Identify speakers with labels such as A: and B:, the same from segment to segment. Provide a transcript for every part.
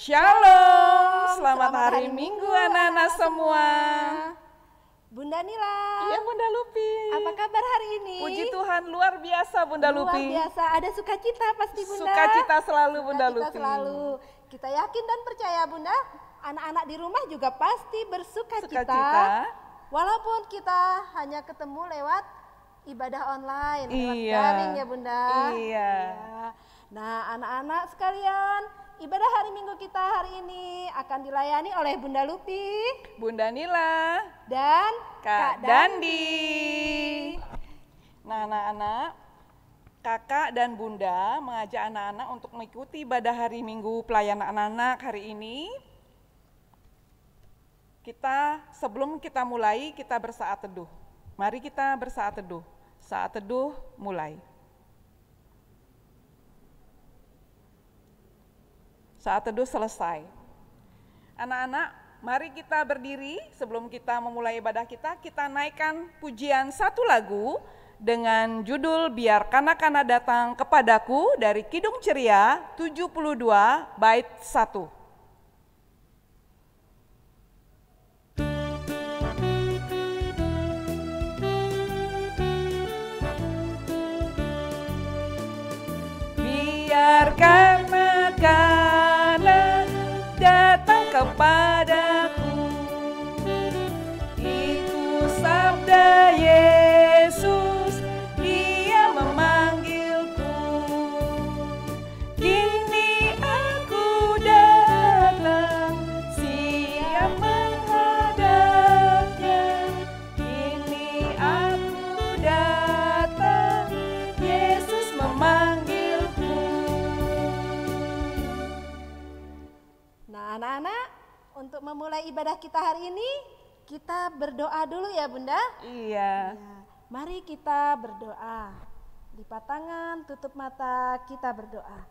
A: Shalom, selamat hari Minggu anak-anak semua.
B: Bunda Nila.
A: Iya Bunda Lupi.
B: Apa kabar hari ini?
A: Puji Tuhan, luar biasa Bunda Lupi.
B: Luar biasa, ada sukacita pasti Bunda.
A: Sukacita selalu Bunda Lupi.
B: Sukacita selalu. Kita yakin dan percaya Bunda, anak-anak di rumah juga pasti bersukacita. Walaupun kita hanya ketemu lewat ibadah online, lewat daring ya Bunda.
A: Iya.
B: Nah anak-anak sekalian, ibadah hari Minggu kita hari ini akan dilayani oleh Bunda Lupi,
A: Bunda Nila,
B: dan
A: Kak Dandi. Nah anak-anak, Kakak dan Bunda mengajak anak-anak untuk mengikuti ibadah hari Minggu pelayanan anak-anak hari ini. Sebelum kita mulai, kita bersaat teduh. Mari kita bersaat teduh. Saat teduh mulai. Saat teduh selesai. Anak-anak, mari kita berdiri sebelum kita memulai ibadah kita naikkan pujian satu lagu dengan judul Biar Kanak-kanak Datang Kepadaku dari Kidung Ceria 72 bait 1. Biar kanak-kanak datang kepadaku, itu sabda Yesus, Dia memanggilku. Kini aku datang, siap menghadapnya. Kini aku datang, Yesus memanggilku.
B: Nah anak-anak, untuk memulai ibadah kita hari ini, kita berdoa dulu ya Bunda.
A: Iya.
B: Ya, mari kita berdoa. Lipat tangan, tutup mata, kita berdoa.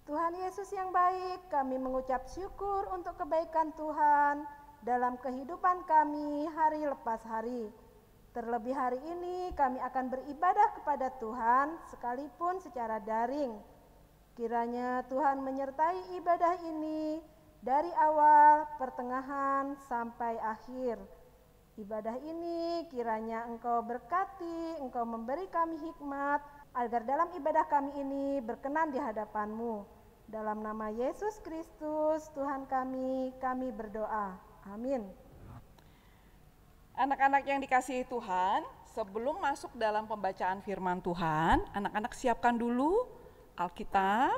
B: Tuhan Yesus yang baik, kami mengucap syukur untuk kebaikan Tuhan dalam kehidupan kami hari lepas hari. Terlebih hari ini kami akan beribadah kepada Tuhan sekalipun secara daring. Kiranya Tuhan menyertai ibadah ini dari awal, pertengahan, sampai akhir. Ibadah ini kiranya Engkau berkati, Engkau memberi kami hikmat, agar dalam ibadah kami ini berkenan di hadapan-Mu. Dalam nama Yesus Kristus, Tuhan kami berdoa. Amin.
A: Anak-anak yang dikasihi Tuhan, sebelum masuk dalam pembacaan firman Tuhan, anak-anak siapkan dulu Alkitab,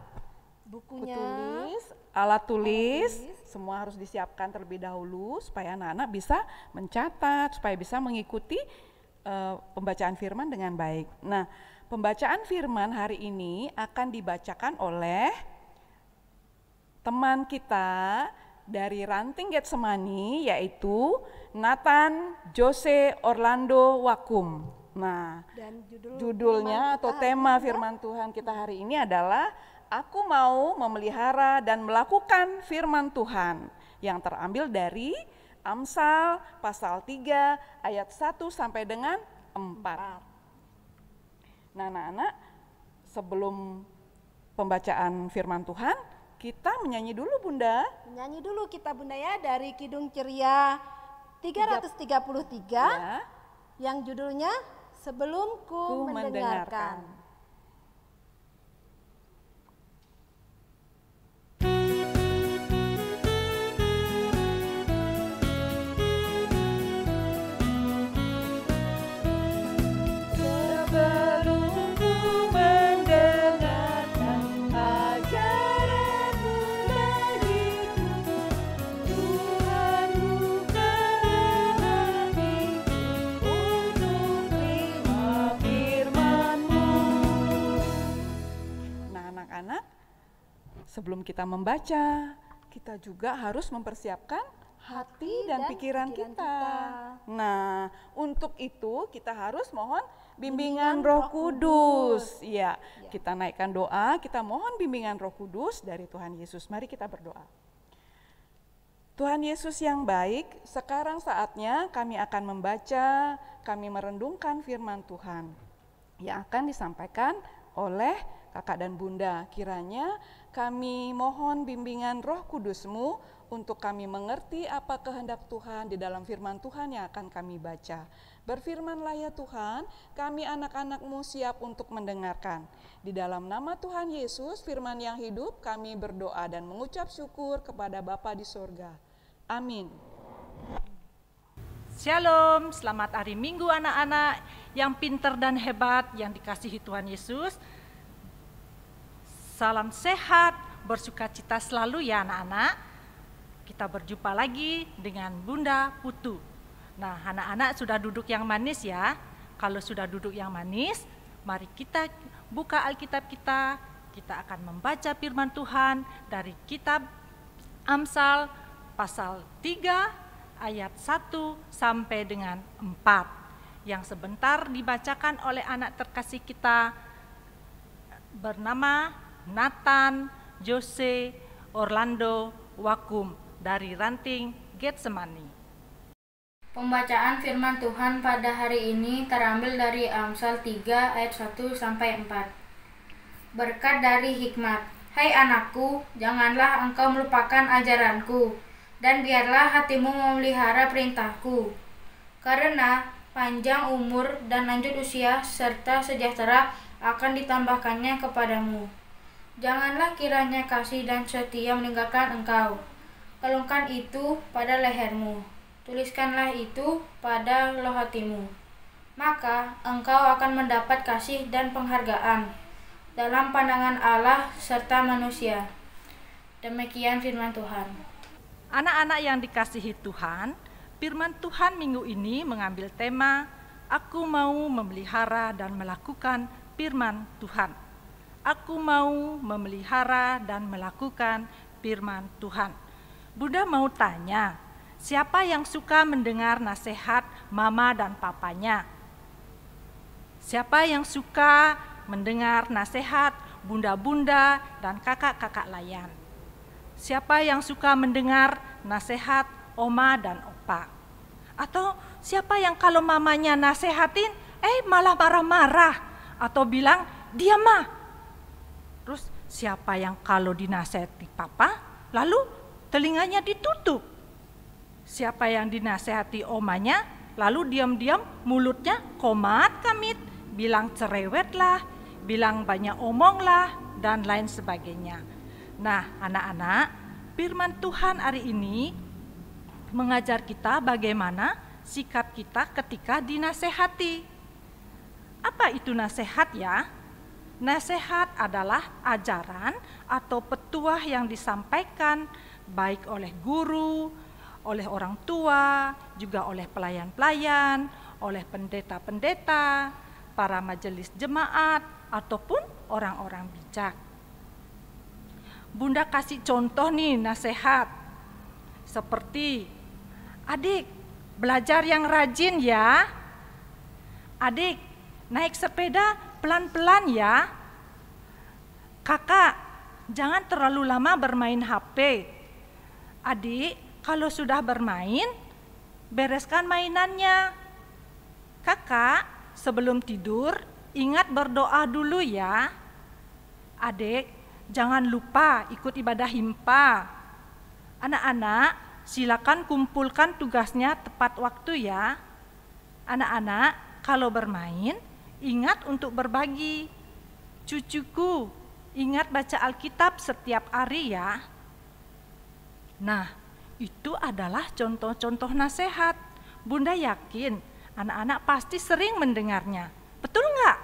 B: buku
A: tulis, alat tulis, semua harus disiapkan terlebih dahulu supaya anak-anak bisa mencatat, supaya bisa mengikuti pembacaan firman dengan baik. Nah, pembacaan firman hari ini akan dibacakan oleh teman kita dari Ranting Getsemani, yaitu Nathan Jose Orlando Wakum. Nah, dan judulnya atau tema firman Tuhan kita hari ini adalah Aku mau memelihara dan melakukan firman Tuhan, yang terambil dari Amsal pasal 3 ayat 1 sampai dengan 4. Nah anak-anak, sebelum pembacaan firman Tuhan, kita menyanyi dulu Bunda.
B: Menyanyi dulu kita Bunda ya, dari Kidung Ceria 333 ya, yang judulnya Sebelum ku mendengarkan.
A: Sebelum kita membaca, kita juga harus mempersiapkan hati dan pikiran kita. Nah, untuk itu kita harus mohon bimbingan Roh Kudus. Iya, kita naikkan doa, kita mohon bimbingan Roh Kudus dari Tuhan Yesus. Mari kita berdoa. Tuhan Yesus yang baik, sekarang saatnya kami akan membaca, kami merenungkan firman Tuhan yang akan disampaikan oleh kakak dan bunda. Kiranya kami mohon bimbingan Roh Kudus-Mu untuk kami mengerti apa kehendak Tuhan di dalam firman Tuhan yang akan kami baca. Berfirmanlah ya Tuhan, kami anak-anak-Mu siap untuk mendengarkan. Di dalam nama Tuhan Yesus, firman yang hidup, kami berdoa dan mengucap syukur kepada Bapa di sorga. Amin.
C: Shalom, selamat hari Minggu anak-anak yang pintar dan hebat yang dikasihi Tuhan Yesus. Salam sehat, bersukacita selalu ya anak-anak. Kita berjumpa lagi dengan Bunda Putu. Nah, anak-anak sudah duduk yang manis ya. Kalau sudah duduk yang manis, mari kita buka Alkitab kita. Kita akan membaca firman Tuhan dari kitab Amsal pasal 3 ayat 1 sampai dengan 4. Yang sebentar dibacakan oleh anak terkasih kita bernama Nathan Jose Orlando Wakum dari Ranting Getsemani.
D: Pembacaan firman Tuhan pada hari ini terambil dari Amsal 3 ayat 1 sampai 4. Berkat dari hikmat. Hai anakku, janganlah engkau melupakan ajaranku, dan biarlah hatimu memelihara perintahku. Karena panjang umur dan lanjut usia serta sejahtera akan ditambahkannya kepadamu. Janganlah kiranya kasih dan setia meninggalkan engkau. Kalungkan itu pada lehermu, tuliskanlah itu pada loh hatimu. Maka engkau akan mendapat kasih dan penghargaan dalam pandangan Allah serta manusia. Demikian firman Tuhan.
C: Anak-anak yang dikasihi Tuhan, firman Tuhan minggu ini mengambil tema, Aku mau memelihara dan melakukan firman Tuhan. Aku mau memelihara dan melakukan firman Tuhan. Bunda mau tanya, siapa yang suka mendengar nasihat mama dan papanya? Siapa yang suka mendengar nasihat bunda-bunda dan kakak-kakak layan? Siapa yang suka mendengar nasihat oma dan opa? Atau siapa yang kalau mamanya nasehatin, malah marah-marah atau bilang, diam mah. Terus siapa yang kalau dinasehati papa, lalu telinganya ditutup? Siapa yang dinasehati omanya, lalu diam-diam mulutnya komat kamit, bilang cerewet lah, bilang banyak omong lah, dan lain sebagainya. Nah, anak-anak, firman Tuhan hari ini mengajar kita bagaimana sikap kita ketika dinasehati. Apa itu nasihat ya? Nasihat adalah ajaran atau petuah yang disampaikan baik oleh guru, oleh orang tua, juga oleh pelayan-pelayan, oleh pendeta-pendeta, para majelis jemaat, ataupun orang-orang bijak. Bunda kasih contoh nih nasihat, seperti, adik belajar yang rajin ya, adik naik sepeda pelan-pelan ya, kakak jangan terlalu lama bermain HP, adik kalau sudah bermain bereskan mainannya, kakak sebelum tidur ingat berdoa dulu ya, adik jangan lupa ikut ibadah himpa, anak-anak silakan kumpulkan tugasnya tepat waktu ya, anak-anak kalau bermain ingat untuk berbagi, cucuku ingat baca Alkitab setiap hari ya. Nah, itu adalah contoh-contoh nasihat. Bunda yakin anak-anak pasti sering mendengarnya. Betul enggak?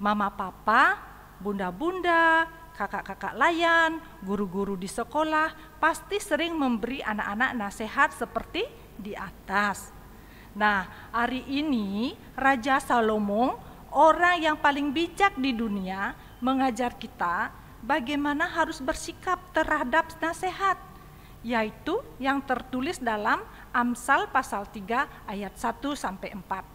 C: Mama papa, bunda-bunda, kakak-kakak layan, guru-guru di sekolah pasti sering memberi anak-anak nasihat seperti di atas. Nah, hari ini Raja Salomo, orang yang paling bijak di dunia, mengajar kita bagaimana harus bersikap terhadap nasihat, yaitu yang tertulis dalam Amsal pasal 3 ayat 1 sampai 4.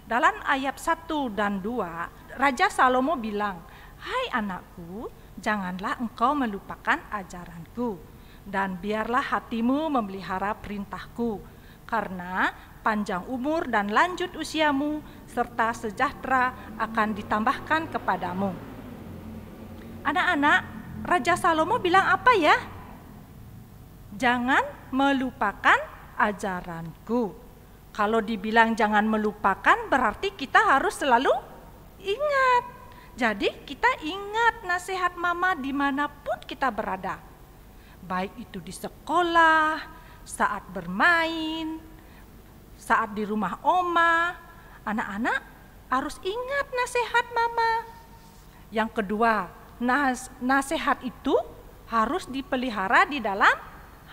C: Dalam ayat 1 dan 2, Raja Salomo bilang, "Hai anakku, janganlah engkau melupakan ajaranku, dan biarlah hatimu memelihara perintahku, karena panjang umur dan lanjut usiamu serta sejahtera akan ditambahkan kepadamu." Anak-anak, Raja Salomo bilang apa ya? Jangan melupakan ajaranku. Kalau dibilang jangan melupakan berarti kita harus selalu ingat. Jadi kita ingat nasihat mama dimanapun kita berada. Baik itu di sekolah, saat bermain, saat di rumah oma. Anak-anak harus ingat nasihat mama. Yang kedua, nasihat itu harus dipelihara di dalam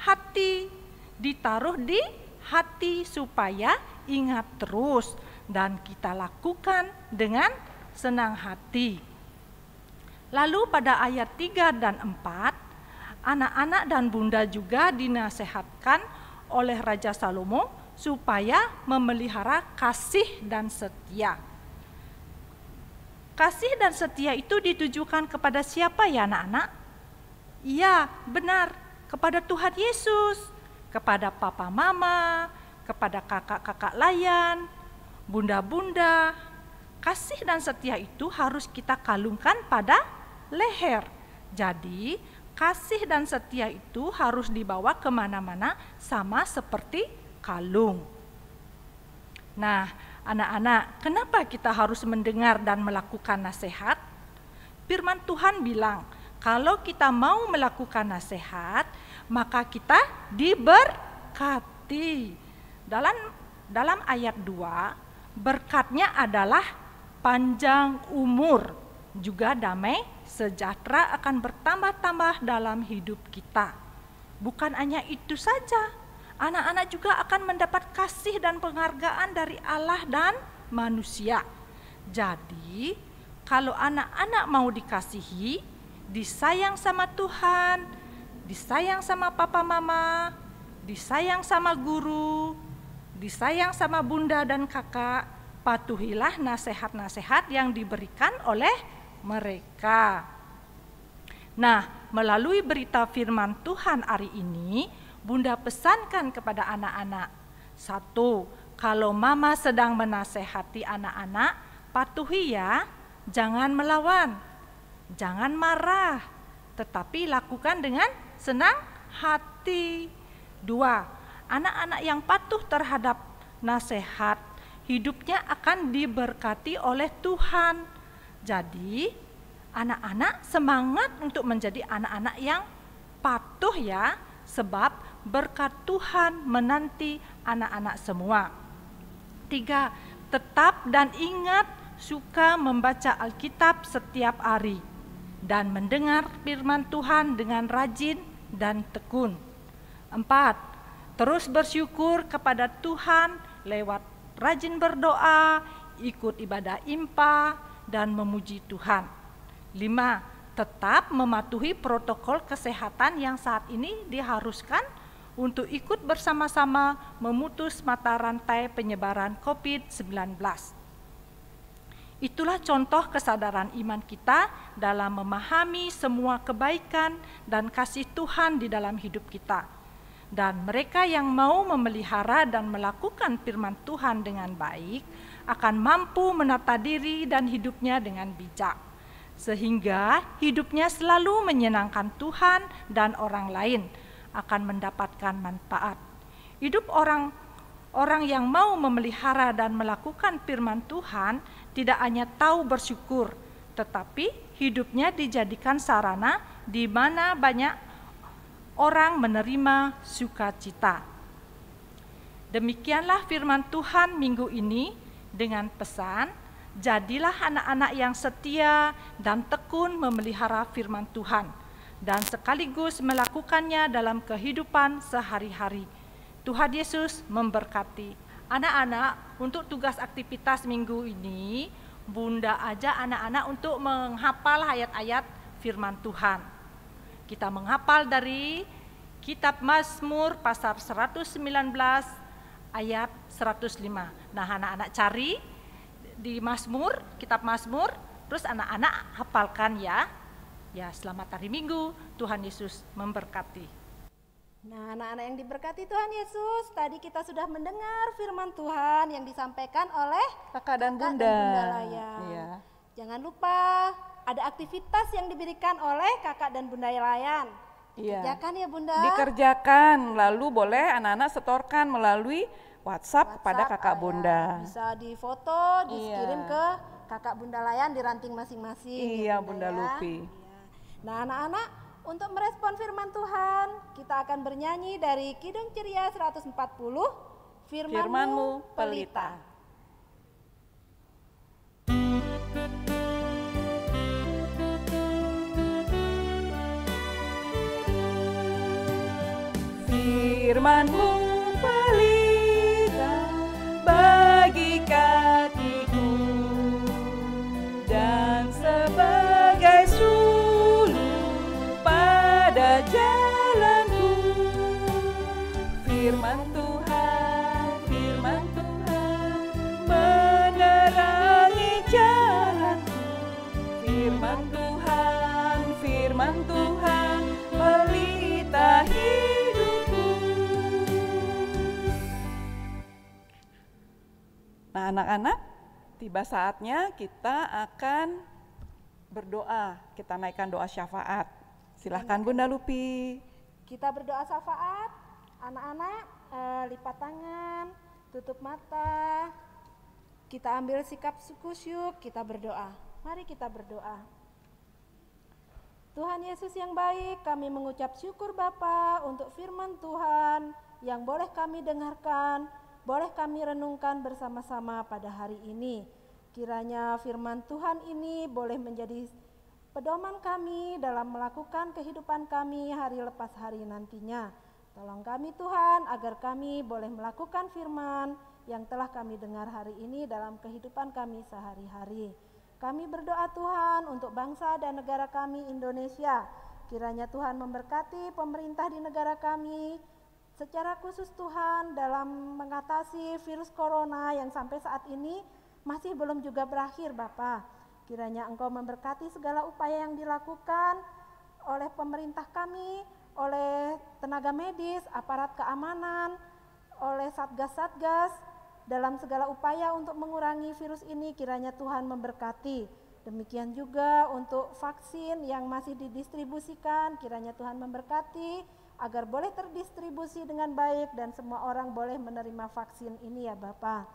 C: hati, ditaruh di hati supaya ingat terus dan kita lakukan dengan senang hati. Lalu pada ayat 3 dan 4, anak-anak dan bunda juga dinasehatkan oleh Raja Salomo supaya memelihara kasih dan setia. Kasih dan setia itu ditujukan kepada siapa ya anak-anak? Iya, benar, kepada Tuhan Yesus, kepada papa mama, kepada kakak-kakak layan, bunda-bunda. Kasih dan setia itu harus kita kalungkan pada leher. Jadi, kasih dan setia itu harus dibawa kemana-mana sama seperti kalung. Nah, anak-anak, kenapa kita harus mendengar dan melakukan nasihat? Firman Tuhan bilang, kalau kita mau melakukan nasihat, maka kita diberkati. Dalam ayat 2, berkatnya adalah panjang umur, juga damai sejahtera akan bertambah-tambah dalam hidup kita. Bukan hanya itu saja, anak-anak juga akan mendapat kasih dan penghargaan dari Allah dan manusia. Jadi, kalau anak-anak mau dikasihi, disayang sama Tuhan, disayang sama papa mama, disayang sama guru, disayang sama bunda dan kakak, patuhilah nasihat-nasihat yang diberikan oleh mereka. Nah, melalui berita firman Tuhan hari ini, Bunda pesankan kepada anak-anak. 1, kalau mama sedang menasehati anak-anak, patuhi ya, jangan melawan. Jangan marah, tetapi lakukan dengan senang hati. 2, anak-anak yang patuh terhadap nasihat, hidupnya akan diberkati oleh Tuhan. Jadi, anak-anak semangat untuk menjadi anak-anak yang patuh ya, sebab berkat Tuhan menanti anak-anak semua. 3, tetap dan ingat suka membaca Alkitab setiap hari dan mendengar firman Tuhan dengan rajin dan tekun. 4, terus bersyukur kepada Tuhan lewat rajin berdoa, ikut ibadah impa, dan memuji Tuhan. 5, tetap mematuhi protokol kesehatan yang saat ini diharuskan untuk ikut bersama-sama memutus mata rantai penyebaran COVID-19. Itulah contoh kesadaran iman kita dalam memahami semua kebaikan dan kasih Tuhan di dalam hidup kita. Dan mereka yang mau memelihara dan melakukan firman Tuhan dengan baik akan mampu menata diri dan hidupnya dengan bijak, sehingga hidupnya selalu menyenangkan Tuhan dan orang lain akan mendapatkan manfaat. Hidup orang yang mau memelihara dan melakukan firman Tuhan tidak hanya tahu bersyukur, tetapi hidupnya dijadikan sarana di mana banyak orang menerima sukacita. Demikianlah firman Tuhan minggu ini dengan pesan, jadilah anak-anak yang setia dan tekun memelihara firman Tuhan dan sekaligus melakukannya dalam kehidupan sehari-hari. Tuhan Yesus memberkati. Anak-anak, untuk tugas aktivitas minggu ini, Bunda ajak anak-anak untuk menghafal ayat-ayat firman Tuhan. Kita menghafal dari kitab Mazmur pasal 119 ayat 105. Nah, anak-anak cari di Mazmur, kitab Mazmur, terus anak-anak hafalkan ya. Ya, selamat hari Minggu, Tuhan Yesus memberkati.
B: Nah, anak-anak yang diberkati Tuhan Yesus, tadi kita sudah mendengar firman Tuhan yang disampaikan oleh
A: kakak dan bunda.
B: Layan.
A: Iya.
B: Jangan lupa ada aktivitas yang diberikan oleh kakak dan bunda Layan.
A: Iya.
B: Dikerjakan ya bunda?
A: Dikerjakan, lalu boleh anak-anak setorkan melalui WhatsApp kepada kakak bunda.
B: Bisa difoto, dikirim ke kakak bunda Layan di ranting masing-masing.
A: Iya bunda Lupi.
B: Nah anak-anak, untuk merespon firman Tuhan, kita akan bernyanyi dari Kidung Ceria 140, Firman-Mu Pelita.
A: Firman-Mu pelita bagi kakiku dan sebagai sulur pada jalanku. Firman Tuhan menerangi jalanku. Firman Tuhan pelita hidupku. Nah anak-anak, tiba saatnya kita akan berdoa. Kita naikkan doa syafaat. Silahkan Bunda Lupi.
B: Kita berdoa syafaat. Anak-anak lipat tangan, tutup mata. Kita ambil sikap kusyuk, kita berdoa. Mari kita berdoa. Tuhan Yesus yang baik, kami mengucap syukur Bapa untuk firman Tuhan yang boleh kami dengarkan, boleh kami renungkan bersama-sama pada hari ini. Kiranya firman Tuhan ini boleh menjadi pedoman kami dalam melakukan kehidupan kami hari lepas hari nantinya. Tolong kami Tuhan agar kami boleh melakukan firman yang telah kami dengar hari ini dalam kehidupan kami sehari-hari. Kami berdoa Tuhan untuk bangsa dan negara kami Indonesia. Kiranya Tuhan memberkati pemerintah di negara kami, secara khusus Tuhan dalam mengatasi virus corona yang sampai saat ini masih belum juga berakhir Bapa. Kiranya Engkau memberkati segala upaya yang dilakukan oleh pemerintah kami, oleh tenaga medis, aparat keamanan, oleh satgas-satgas, dalam segala upaya untuk mengurangi virus ini. Kiranya Tuhan memberkati. Demikian juga untuk vaksin yang masih didistribusikan, kiranya Tuhan memberkati agar boleh terdistribusi dengan baik dan semua orang boleh menerima vaksin ini ya Bapa.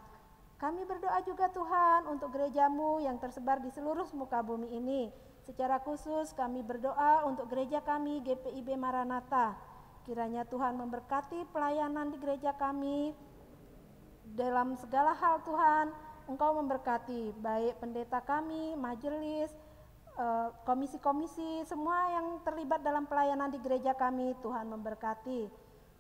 B: Kami berdoa juga Tuhan untuk gereja-Mu yang tersebar di seluruh muka bumi ini. Secara khusus kami berdoa untuk gereja kami GPIB Maranatha. Kiranya Tuhan memberkati pelayanan di gereja kami. Dalam segala hal Tuhan, Engkau memberkati baik pendeta kami, majelis, komisi-komisi, semua yang terlibat dalam pelayanan di gereja kami, Tuhan memberkati.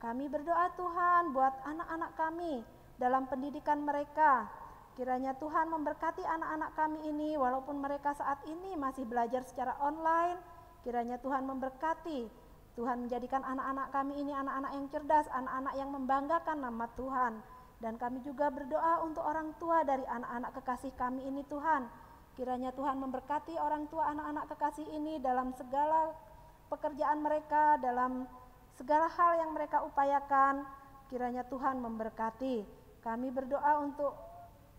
B: Kami berdoa Tuhan buat anak-anak kami dalam pendidikan mereka. Kiranya Tuhan memberkati anak-anak kami ini walaupun mereka saat ini masih belajar secara online. Kiranya Tuhan memberkati. Tuhan menjadikan anak-anak kami ini anak-anak yang cerdas, anak-anak yang membanggakan nama Tuhan. Dan kami juga berdoa untuk orang tua dari anak-anak kekasih kami ini Tuhan. Kiranya Tuhan memberkati orang tua anak-anak kekasih ini dalam segala pekerjaan mereka, dalam segala hal yang mereka upayakan. Kiranya Tuhan memberkati. Kami berdoa untuk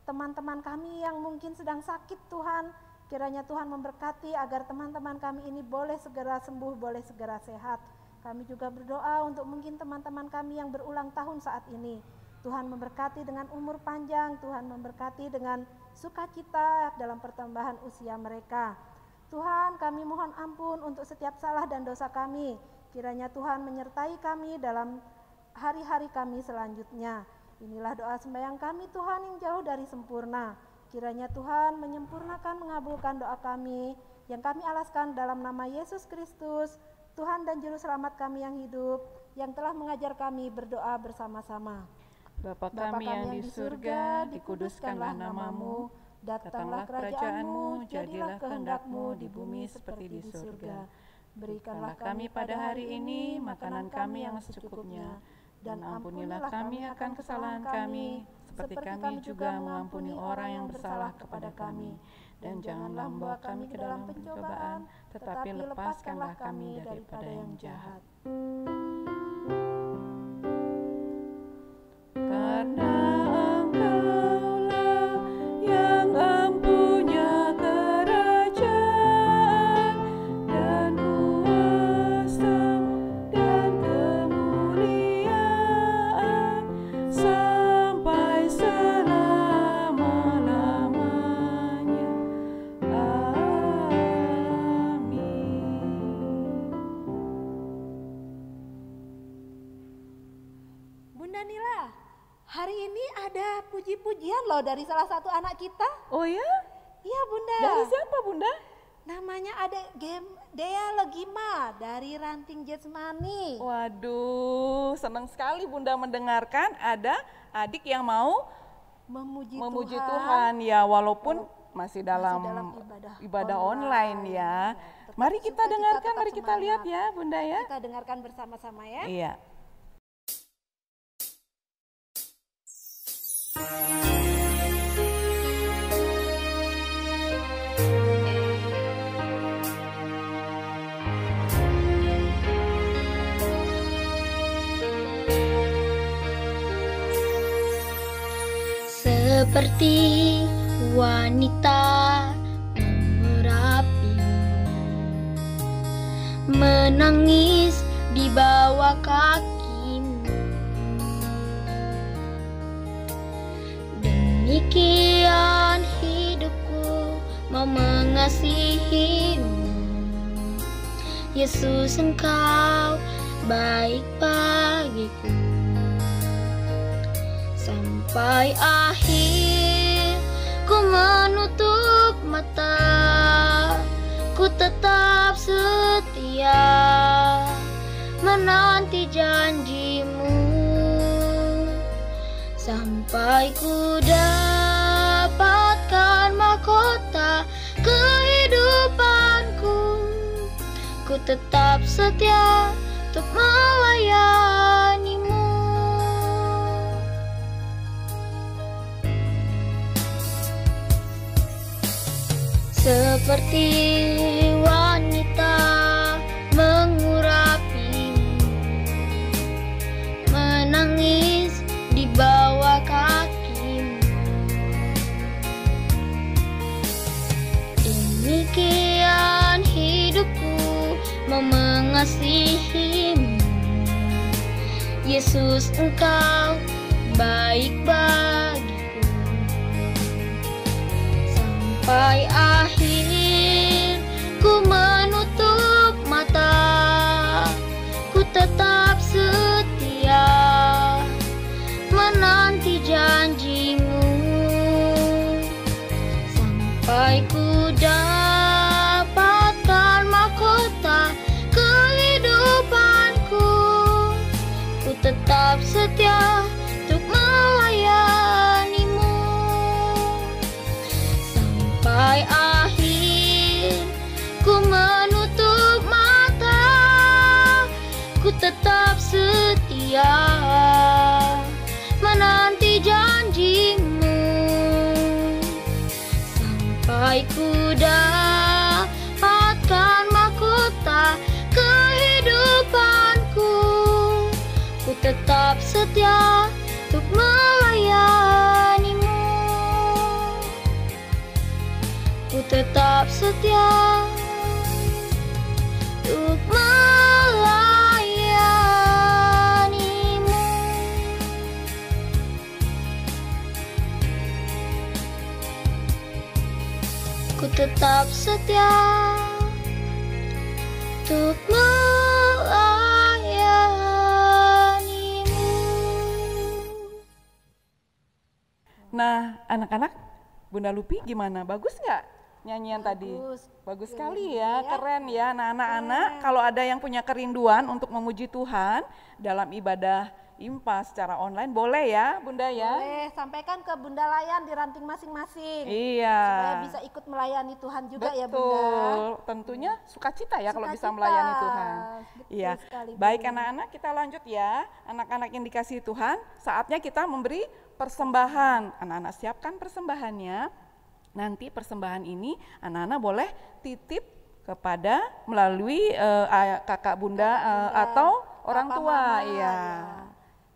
B: teman-teman kami yang mungkin sedang sakit Tuhan. Kiranya Tuhan memberkati agar teman-teman kami ini boleh segera sembuh, boleh segera sehat. Kami juga berdoa untuk mungkin teman-teman kami yang berulang tahun saat ini. Tuhan memberkati dengan umur panjang, Tuhan memberkati dengan sukacita dalam pertambahan usia mereka. Tuhan, kami mohon ampun untuk setiap salah dan dosa kami. Kiranya Tuhan menyertai kami dalam hari-hari kami selanjutnya. Inilah doa sembahyang kami Tuhan yang jauh dari sempurna. Kiranya Tuhan menyempurnakan, mengabulkan doa kami yang kami alaskan dalam nama Yesus Kristus, Tuhan dan Juru Selamat kami yang hidup, yang telah mengajar kami berdoa bersama-sama.
A: Bapa kami yang di surga, dikuduskanlah nama-Mu, datanglah kerajaan-Mu, jadilah kehendak-Mu di bumi seperti di surga. Berikanlah kami pada hari ini makanan kami yang secukupnya, dan ampunilah kami akan kesalahan kami, seperti kami juga mengampuni orang yang bersalah kepada kami. Dan janganlah membawa kami ke dalam pencobaan, tetapi lepaskanlah kami daripada yang jahat. Karena Engkaulah yang empunya kerajaan
B: loh dari salah satu anak kita.
A: Oh ya?
B: Iya Bunda.
A: Dari siapa Bunda?
B: Namanya Adek Dea Legima dari Ranting Jasmani.
A: Waduh, senang sekali Bunda mendengarkan ada adik yang mau memuji Tuhan ya, walaupun masih dalam ibadah online ya. Mari kita dengarkan, mari kita lihat ya Bunda ya.
B: Kita dengarkan bersama-sama ya.
A: Iya.
E: Seperti wanita merapi, menangis di bawah kakimu. Demikian hidupku mau mengasihimu. Yesus, Engkau baik bagiku. Sampai akhir ku menutup mata, ku tetap setia menanti janjimu. Sampai ku dapatkan mahkota kehidupanku, ku tetap setia untuk melayanimu. Seperti wanita mengurapimu, menangis di bawah kakimu. Demikian hidupku mau mengasihimu. Yesus, Engkau baik bagiku. Sampai akhir ku menutup mata, ku tetap setia menanti janjimu. Sampai ku dapatkan mahkota kehidupanku, ku tetap setia untuk melayanimu. Sampai akhir ku menutup mata, ku tetap setia menanti janjimu. Sampai ku dapatkan mahkota kehidupanku, ku tetap setia untuk melayanimu. Ku tetap setia untuk melayanimu. Ku tetap setia untuk melayanimu.
A: Nah, anak-anak, Bunda Lupi gimana? Bagus nggak nyanyian tadi? Bagus sekali ya, keren ya. Nah, anak-anak kalau ada yang punya kerinduan untuk memuji Tuhan dalam ibadah IMPA secara online, boleh ya Bunda ya?
B: Boleh, sampaikan ke Bunda Layan di ranting masing-masing.
A: Iya.
B: Supaya bisa ikut melayani Tuhan juga. Betul. Ya Bunda.
A: Betul, tentunya sukacita ya kalau bisa melayani Tuhan.
B: Betul
A: iya.
B: Sekali,
A: baik anak-anak, kita lanjut ya. Anak-anak yang dikasihi Tuhan, saatnya kita memberi persembahan. Anak-anak siapkan persembahannya. Nanti persembahan ini anak-anak boleh titip kepada melalui kakak bunda, atau orang tua, ya.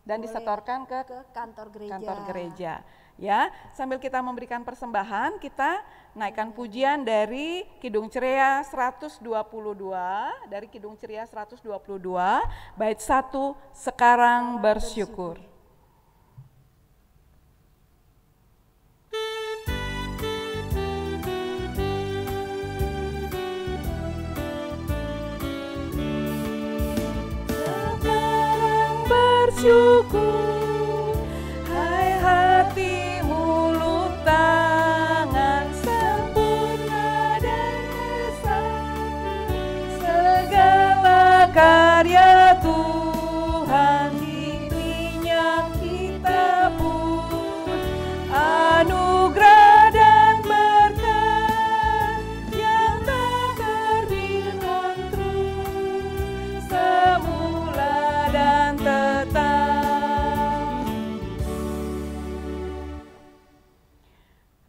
A: Dan disetorkan ke kantor gereja. Ya, sambil kita memberikan persembahan, kita naikkan pujian dari Kidung Ceria 122, dari Kidung Ceria 122, bait 1, sekarang bersyukur. Bersyukur, hai hati mulus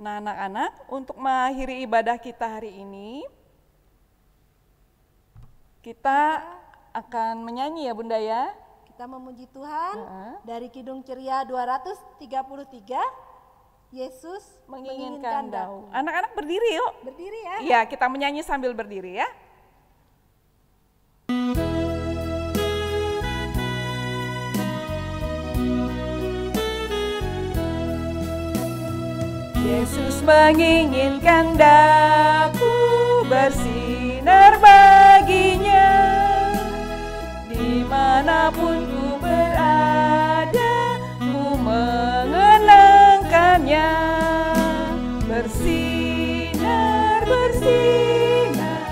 A: Nah, anak-anak, untuk mengakhiri ibadah kita hari ini, kita akan menyanyi ya Bunda ya.
B: Kita memuji Tuhan dari Kidung Ceria 233, Yesus menginginkan daun.
A: Anak-anak berdiri yuk.
B: Berdiri ya.
A: Iya, kita menyanyi sambil berdiri ya. Yesus menginginkan daku bersinar baginya, dimanapun ku berada, ku mengenangkannya. Bersinar, bersinar,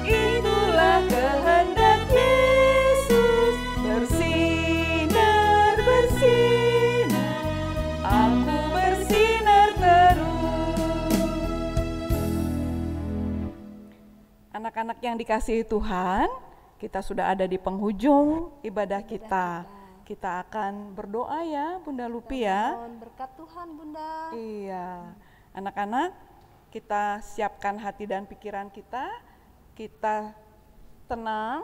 A: itulah kehendak Yesus. Bersinar, bersinar, aku bersinar terus. Anak-anak yang dikasihi Tuhan, kita sudah ada di penghujung ibadah kita. Kita akan berdoa ya Bunda Lupi ya.
B: Mohon berkat Tuhan Bunda.
A: Iya, anak-anak kita siapkan hati dan pikiran kita tenang,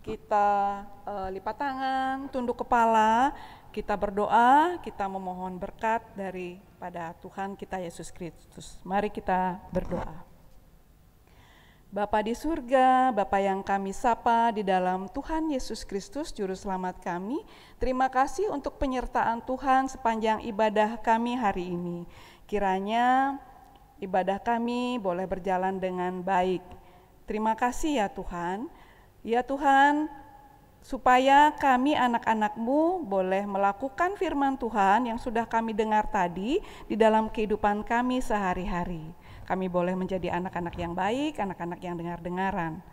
A: kita lipat tangan, tunduk kepala, kita berdoa, kita memohon berkat daripada Tuhan kita Yesus Kristus. Mari kita berdoa. Bapa di surga, Bapa yang kami sapa di dalam Tuhan Yesus Kristus, Juru Selamat kami, terima kasih untuk penyertaan Tuhan sepanjang ibadah kami hari ini. Kiranya ibadah kami boleh berjalan dengan baik. Terima kasih ya Tuhan. Ya Tuhan, supaya kami anak-anak-Mu boleh melakukan firman Tuhan yang sudah kami dengar tadi di dalam kehidupan kami sehari-hari. Kami boleh menjadi anak-anak yang baik, anak-anak yang dengar-dengaran.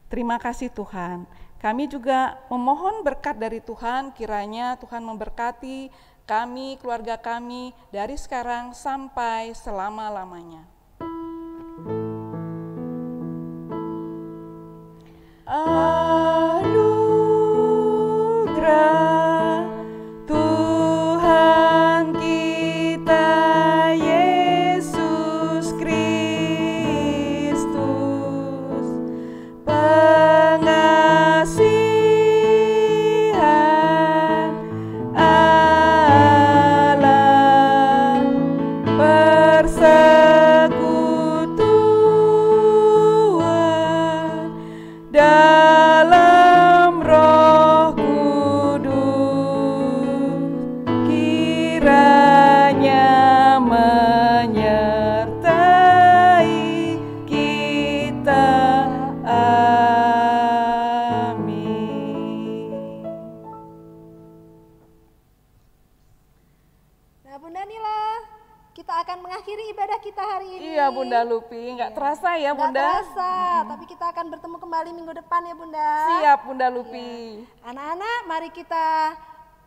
A: Terima kasih Tuhan. Kami juga memohon berkat dari Tuhan, kiranya Tuhan memberkati kami, keluarga kami, dari sekarang sampai selama-lamanya. Anugerah Tuhan kita Yesus Kristus, pengasihan Allah, persekutuan dalam Roh Kudus, kiranya menyertai kita. Amin.
B: Nah Bunda Nila, kita akan mengakhiri ibadah kita hari ini.
A: Iya Bunda Lupi, nggak terasa ya
B: Nggak
A: Bunda?
B: terasa, tapi kita akan bertemu kembali minggu depan ya Bunda.
A: Siap Bunda Lupi.
B: Anak-anak, mari kita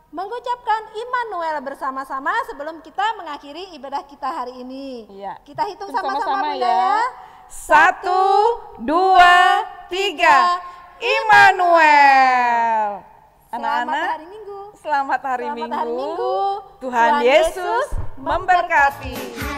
B: mengucapkan Immanuel bersama-sama sebelum kita mengakhiri ibadah kita hari ini.
A: Iya.
B: Kita hitung
A: Hitung
B: sama-sama Bunda
A: ya.
B: ya.
A: 1, 2, 3. Immanuel.
B: Selamat
A: Anak-anak,
B: hari Minggu.
A: selamat hari
B: Selamat hari
A: Minggu.
B: Minggu.
A: Tuhan Yesus memberkati.